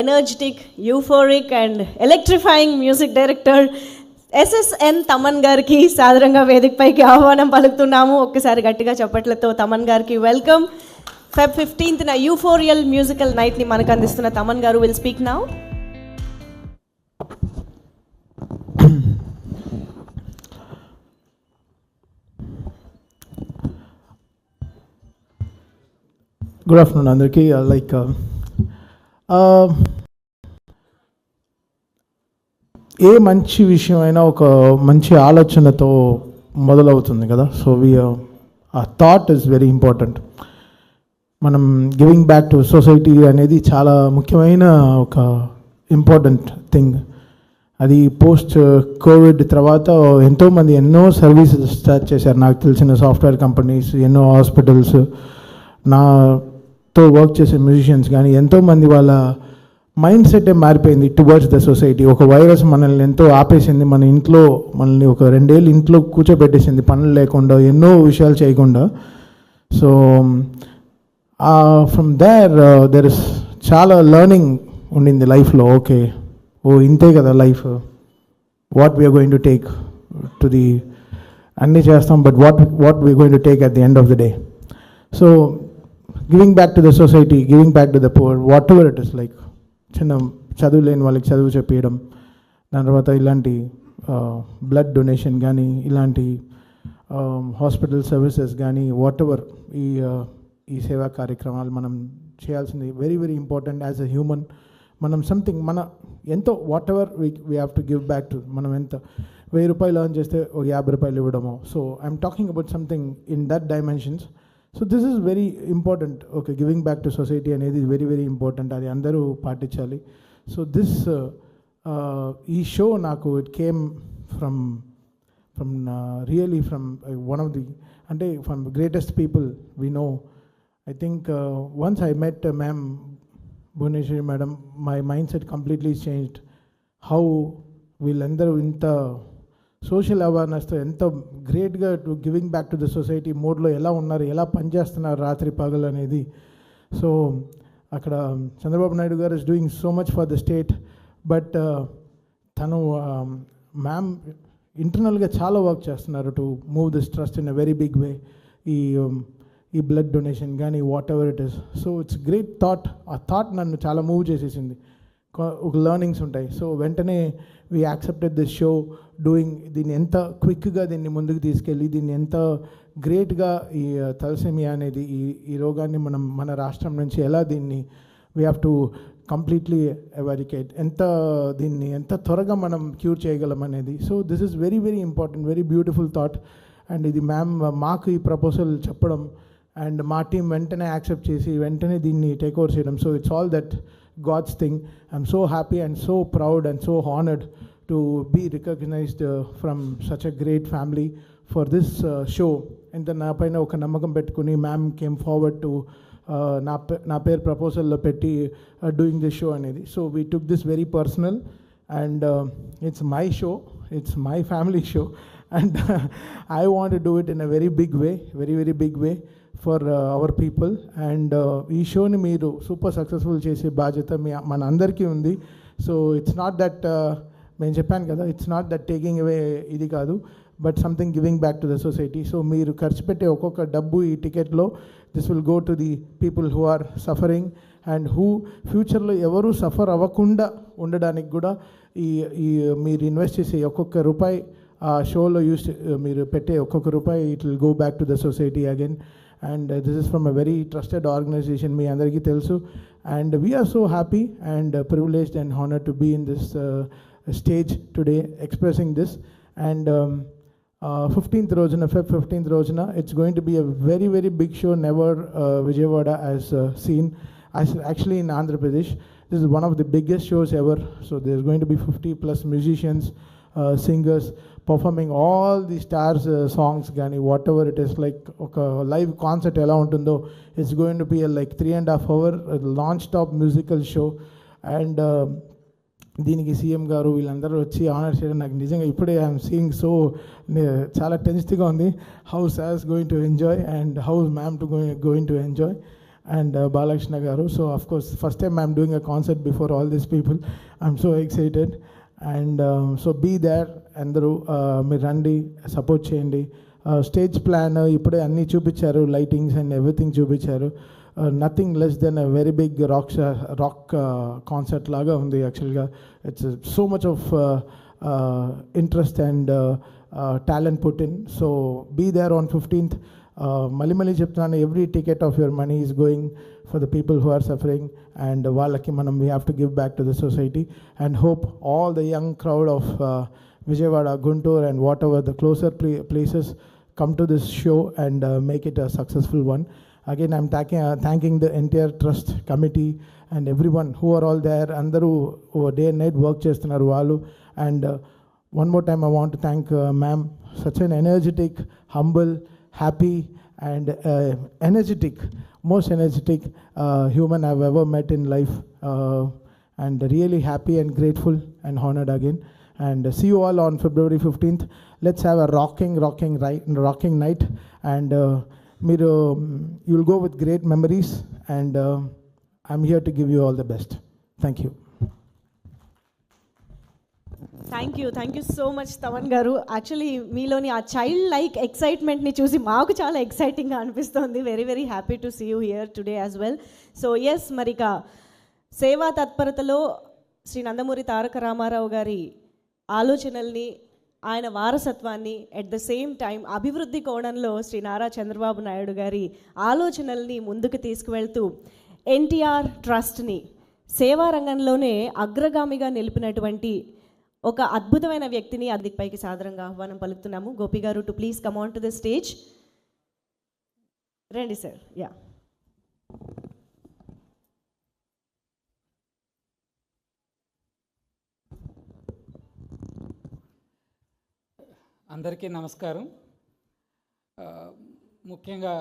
Energetic, euphoric and electrifying music director SSN Thaman గారికి సాదరంగా వేదికపైకి ఆహ్వానం పలుకుతున్నాము. ఒక్కసారి గట్టిగా చప్పట్లతో తమన్ గారికి వెల్కమ్. Feb 15th యూఫోరియల్ మ్యూజికల్ నైట్ని మనకు అందిస్తున్న తమన్ గారు will speak now. Good afternoon అందరికీ. ఏ మంచి విషయం అయినా ఒక మంచి ఆలోచనతో మొదలవుతుంది కదా. సో ఆ థాట్ ఈజ్ వెరీ ఇంపార్టెంట్. మనం గివింగ్ బ్యాక్ టు సొసైటీ అనేది చాలా ముఖ్యమైన ఒక ఇంపార్టెంట్ థింగ్. అది పోస్ట్ కోవిడ్ తర్వాత ఎంతోమంది ఎన్నో సర్వీసెస్ స్టార్ట్ చేశారు. నాకు తెలిసిన సాఫ్ట్వేర్ కంపెనీస్, ఎన్నో హాస్పిటల్స్, నాతో వర్క్ చేసే మ్యూజిషియన్స్ కానీ ఎంతోమంది వాళ్ళ మైండ్ సెటే మారిపోయింది టువర్డ్స్ ద సొసైటీ. ఒక వైరస్ మనల్ని ఎంతో ఆపేసింది, మన ఇంట్లో మనల్ని ఒక 2 ఏళ్ళు ఇంట్లో కూర్చోబెట్టేసింది, పనులు లేకుండా, ఎన్నో విషయాలు చేయకుండా. సో ఫ్రమ్ దేర్ ఇస్ చాలా లర్నింగ్ ఉండింది లైఫ్లో. ఓకే, ఇంతే కదా life, what we are going to take to the, అన్నీ చేస్తాం, but what we are going to take at the end of the day. So giving back to the society, giving back to the poor, whatever it is, like చిన్న చదువు లేని వాళ్ళకి చదువు చెప్పేయడం, దాని తర్వాత ఇలాంటి బ్లడ్ డొనేషన్ కానీ, ఇలాంటి హాస్పిటల్ సర్వీసెస్ కానీ, వాట్ ఎవర్ ఈ సేవా కార్యక్రమాలు మనం చేయాల్సింది very very important. As a human మనం సంథింగ్ మన ఎంతో what ever we have to give back to. మనం ఎంత 1000 రూపాయలు ఎర్న్ చేస్తే ఒక 50 రూపాయలు ఇవ్వడము. So I'm talking about something in that dimensions. So this is very important. Okay, giving back to society అనేది వెరీ వెరీ ఇంపార్టెంట్. అది అందరూ పాటించాలి. సో ఈ షో నాకు it came from really from one of the, అంటే from greatest people we know. I think once I met ma'am Bhuvaneshwari madam, my mindset completely changed. How వీళ్ళందరూ ఇంత social అవేర్నెస్తో ఎంత గ్రేట్గా to giving back to the society మోడ్లో ఎలా ఉన్నారు, ఎలా పనిచేస్తున్నారు రాత్రి పగలు అనేది. సో అక్కడ చంద్రబాబు నాయుడు గారు is doing so much for the state, but తను మ్యామ్ ఇంటర్నల్గా చాలా వర్క్ చేస్తున్నారు to move this trust in a very big way. ఈ బ్లడ్ డొనేషన్ కానీ whatever it is. So it's great thought. ఆ థాట్ నన్ను చాలా మూవ్ చేసేసింది. ఒక లర్నింగ్స్ ఉంటాయి. సో వెంటనే we accepted this show doing, దీన్ని ఎంత క్విక్గా దీన్ని ముందుకు తీసుకెళ్ళి, దీన్ని ఎంత గ్రేట్గా ఈ తలసేమియా అనేది ఈ రోగాన్ని మన రాష్ట్రం నుంచి ఎలా దీన్ని వీ హ్యావ్ టు కంప్లీట్లీ ఎవారికేట్, దీన్ని ఎంత త్వరగా మనం క్యూర్ చేయగలం అనేది. So this is very very important, very beautiful thought. And ఇది మ్యామ్ మాకు ఈ ప్రపోజల్ చెప్పడం అండ్ మా టీం వెంటనే యాక్సెప్ట్ చేసి వెంటనే దీన్ని టేక్ ఓవర్ చేయడం. So it's all that God's thing. I'm so happy and so proud and so honored to be recognized from such a great family for this show. And then na paina oka namakam pettukoni ma'am came forward to na pair proposal lo petti doing this show anedi. So we took this very personal, and it's my show, it's my family show, and I want to do it in a very big way, very very big way for our people. And ఈ షోని మీరు super successful చేసే బాధ్యత మన అందరికీ ఉంది. So it's not that, నేను చెప్పాను కదా, it's not that taking away ఇది కాదు, but something giving back to the society. So మీరు ఖర్చు పెట్టే ఒక్కొక్క డబ్బు ఈ టికెట్లో this will go to the people who are suffering and who ఫ్యూచర్లో ఎవరు సఫర్ అవ్వకుండా ఉండడానికి కూడా ఈ మీరు ఇన్వెస్ట్ చేసే ఒక్కొక్క రూపాయి ఆ షోలో మీరు పెట్టే ఒక్కొక్క రూపాయి it will go back to the society again. And this is from a very trusted organization, me andariki telusu, and we are so happy and privileged and honored to be in this stage today expressing this. And 15th rojuna, Feb 15th rojuna, it's going to be a very very big show, never Vijayawada has seen. Actually in Andhra Pradesh, this is one of the biggest shows ever. So there's going to be 50 plus musicians, singers performing all the stars songs gani, whatever it is, like oka live concert ela untundo, it's going to be a like 3.5 hour non-stop musical show. And దీనికి CM గారు వీళ్ళందరూ వచ్చి honour చేయడం నాకు నిజంగా ఇప్పుడే I'm seeing so చాలా టెన్స్గా ఉంది. How sauce going to enjoy and how ma'am to going to enjoy. and Balakshna Garu. So of course, first time I'm doing a concert before all these people. I'm so excited. And so be there, అందరూ మీరు రండి, support చేయండి. Stage plan ఇప్పుడే అన్నీ చూపించారు, lightings and everything చూపించారు. Nothing less than a very big rock concert లాగా ఉంది యాక్చువల్గా. It's so much of interest and talent put in. So be there on 15th. మళ్ళీ చెప్తున్నాను, every ticket of your money is going for the people who are suffering, and వాళ్ళకి మనం we have to give back to the society, and hope all the young crowd of Vijayawada, Guntur and whatever the closer places come to this show and make it a successful one. Again, I'm thanking the entire trust committee and everyone who are all there, andaru day and night work chestunaru vallu. And one more time I want to thank ma'am, such an energetic, humble, happy and most energetic human I've ever met in life, and really happy and grateful and honored again. And see you all on February 15th. Let's have a rocking night, and you'll go with great memories, and I'm here to give you all the best. Thank you. Thank you so much Thaman గారు. Actually మీలోని ఆ child like ఎక్సైట్మెంట్ని చూసి మాకు చాలా ఎక్సైటింగ్గా అనిపిస్తుంది. Very very happy to see you here today as well. So yes, మరిక సేవా తత్పరతలో శ్రీ నందమూరి తారక రామారావు గారి ఆలోచనల్ని, ఆయన వారసత్వాన్ని, ఎట్ ద సేమ్ టైం అభివృద్ధి కోణంలో శ్రీ నారా చంద్రబాబు నాయుడు గారి ఆలోచనల్ని ముందుకు తీసుకువెళ్తూ ఎన్టీఆర్ ట్రస్ట్ని సేవా రంగంలోనే అగ్రగామిగా నిలిపినటువంటి ఒక అద్భుతమైన వ్యక్తిని అదిపైకి సాదరంగా ఆహ్వానం పలుకుతున్నాము. గోపి గారు, to please come on to the stage. రండి సార్. యా, అందరికీ నమస్కారం. ముఖ్యంగా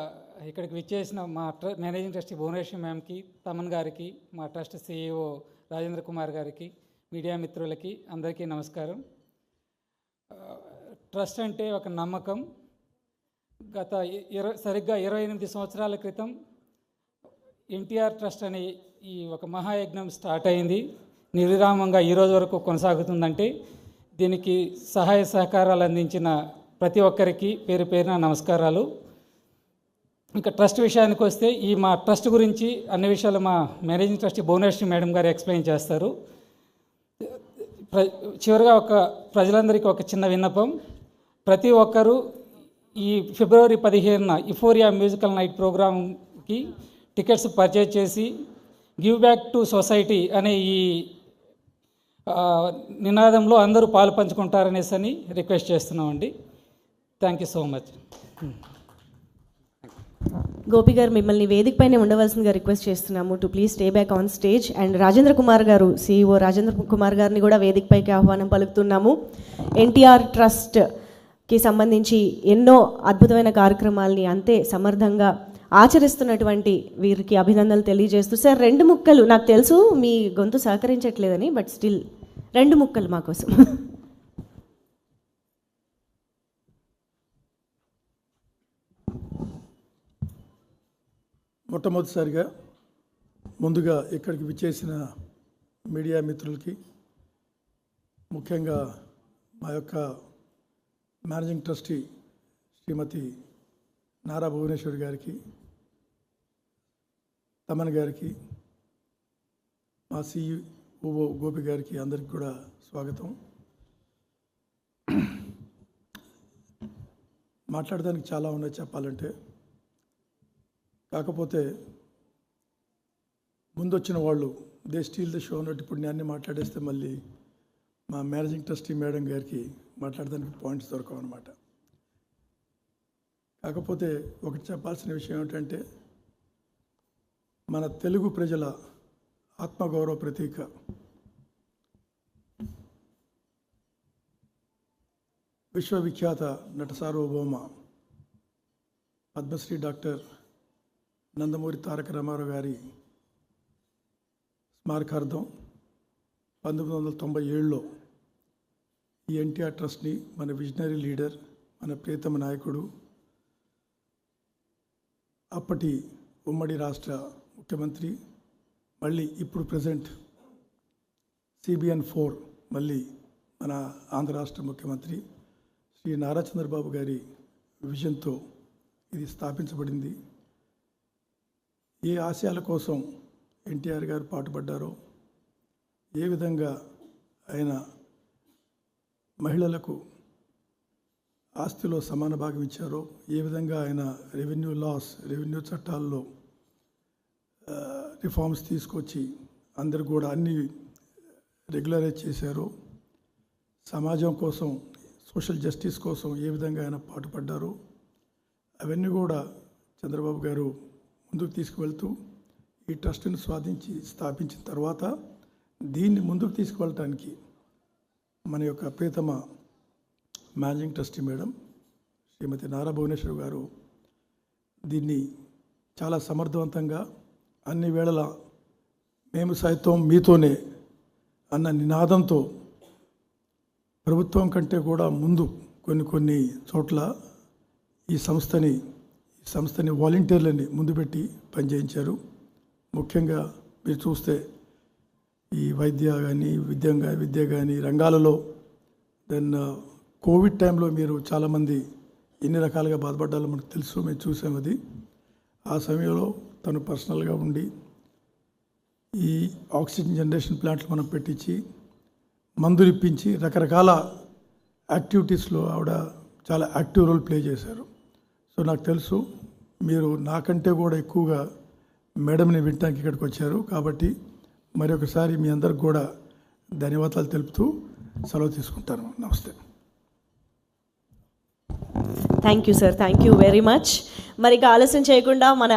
ఇక్కడికి విచ్చేసిన మా మేనేజింగ్ ట్రస్టీ భువనేశ్వరి మ్యామ్కి, తమన్ గారికి, మా ట్రస్ట్ CEO రాజేంద్ర కుమార్ గారికి, మీడియా మిత్రులకి అందరికీ నమస్కారం. ట్రస్ట్ అంటే ఒక నమ్మకం. గత సరిగ్గా 28 సంవత్సరాల క్రితం ఎన్టీఆర్ ట్రస్ట్ అనే ఈ ఒక మహాయజ్ఞం స్టార్ట్ అయింది. నిర్విరామంగా ఈరోజు వరకు కొనసాగుతుందంటే దీనికి సహాయ సహకారాలు అందించిన ప్రతి ఒక్కరికి పేరు పేరున నమస్కారాలు. ఇంకా ట్రస్ట్ విషయానికి వస్తే, మా ట్రస్ట్ గురించి అన్ని విషయాలు మా మేనేజింగ్ ట్రస్టీ భువనేశ్వరి మేడం గారు ఎక్స్ప్లెయిన్ చేస్తారు. చివరిగా ప్రజలందరికీ ఒక చిన్న విన్నపం. ప్రతి ఒక్కరూ ఈ ఫిబ్రవరి 15న ఇఫోరియా మ్యూజికల్ నైట్ ప్రోగ్రామ్కి టికెట్స్ పర్చేజ్ చేసి గివ్ బ్యాక్ టు సొసైటీ అనే ఈ నినాదంలో అందరూ పాలు పంచుకుంటారనేసి అని రిక్వెస్ట్ చేస్తున్నామండి. Thank you so much. Gopi గారు, మిమ్మల్ని వేదిక పైన ఉండవలసిందిగా రిక్వెస్ట్ చేస్తున్నాము to please stay back on stage. And Rajendra Kumar గారు, CEO రాజేంద్ర కుమార్ గారిని కూడా వేదిక పైకి ఆహ్వానం పలుకుతున్నాము. ఎన్టీఆర్ ట్రస్ట్కి సంబంధించి ఎన్నో అద్భుతమైన కార్యక్రమాల్ని అంతే సమర్థంగా ఆచరిస్తున్నటువంటి వీరికి అభినందనలు తెలియజేస్తూ, సార్ 2 ముక్కలు, నాకు తెలుసు మీ గొంతు సహకరించట్లేదని, బట్ స్టిల్ 2 ముక్కలు మా కోసం. మొట్టమొదటిసారిగా ముందుగా ఇక్కడికి విచ్చేసిన మీడియా మిత్రులకి, ముఖ్యంగా మా యొక్క మేనేజింగ్ ట్రస్టీ శ్రీమతి నారా భువనేశ్వరి గారికి, తమన్ గారికి, మా CEO గోపి గారికి అందరికి కూడా స్వాగతం. మాట్లాడడానికి చాలా ఉన్నాయి చెప్పాలంటే, కాకపోతే ముందొచ్చిన వాళ్ళు దే స్టీల్ ద షో అన్నట్టు ఇప్పుడు నేను మాట్లాడేస్తే మళ్ళీ మా మేనేజింగ్ ట్రస్టీ మేడం గారికి మాట్లాడడానికి పాయింట్స్ దొరకవు అన్నమాట. కాకపోతే ఒకటి చెప్పాల్సిన విషయం ఏమిటంటే, మన తెలుగు ప్రజల ఆత్మగౌరవ ప్రతీక విశ్వవిఖ్యాత నట సార్వభౌమ పద్మశ్రీ డాక్టర్ నందమూరి తారక రామారావు గారి స్మారకార్థం 1997లో ఈ ఎన్టీఆర్ ట్రస్ట్ని మన విజనరీ లీడర్, మన ప్రియతమ నాయకుడు, అప్పటి ఉమ్మడి రాష్ట్ర ముఖ్యమంత్రి, మళ్ళీ ఇప్పుడు ప్రజెంట్ CBN 4 మళ్ళీ మన ఆంధ్ర రాష్ట్ర ముఖ్యమంత్రి శ్రీ నారా చంద్రబాబు గారి విజన్తో ఇది స్థాపించబడింది. ఏ ఆశయాల కోసం ఎన్టీఆర్ గారు పాటుపడ్డారో, ఏ విధంగా ఆయన మహిళలకు ఆస్తిలో సమాన భాగం ఇచ్చారో, ఏ విధంగా ఆయన రెవెన్యూ చట్టాల్లో రిఫార్మ్స్ తీసుకొచ్చి అందరు కూడా అన్ని రెగ్యులరైజ్ చేశారో, సమాజం కోసం, సోషల్ జస్టిస్ కోసం ఏ విధంగా ఆయన పాటుపడ్డారో అవన్నీ కూడా చంద్రబాబు గారు ముందుకు తీసుకువెళ్తూ ఈ ట్రస్ట్ని స్థాపించిన తర్వాత దీన్ని ముందుకు తీసుకువెళ్ళటానికి మన యొక్క ప్రియతమ మేనేజింగ్ ట్రస్టీ మేడం శ్రీమతి నారా భువనేశ్వర్ గారు దీన్ని చాలా సమర్థవంతంగా అన్ని వేళలా మేము సైతం మీతోనే అన్న నినాదంతో ప్రభుత్వం కంటే కూడా ముందు కొన్ని చోట్ల ఈ సంస్థని వాలంటీర్లని ముందు పెట్టి పనిచేయించారు. ముఖ్యంగా మీరు చూస్తే ఈ విద్య కానీ రంగాలలో దెన్ కోవిడ్ టైంలో మీరు చాలామంది ఎన్ని రకాలుగా బాధపడ్డాలో మనకు తెలుసు, మేము చూసాం. అది ఆ సమయంలో తను పర్సనల్గా ఉండి ఈ ఆక్సిజన్ జనరేషన్ ప్లాంట్లు మనం పెట్టించి మందులు ఇప్పించి రకరకాల యాక్టివిటీస్లో ఆవిడ చాలా యాక్టివ్ రోల్ ప్లే చేశారు. సో నాకు తెలుసు మీరు నాకంటే కూడా ఎక్కువగా మేడంని వినటానికి ఇక్కడికి వచ్చారు. కాబట్టి మరొకసారి మీ అందరికి కూడా ధన్యవాదాలు తెలుపుతూ సెలవు తీసుకుంటాను. నమస్తే. Thank you sir, thank you very much. మరి ఇక ఆలస్యం చేయకుండా మన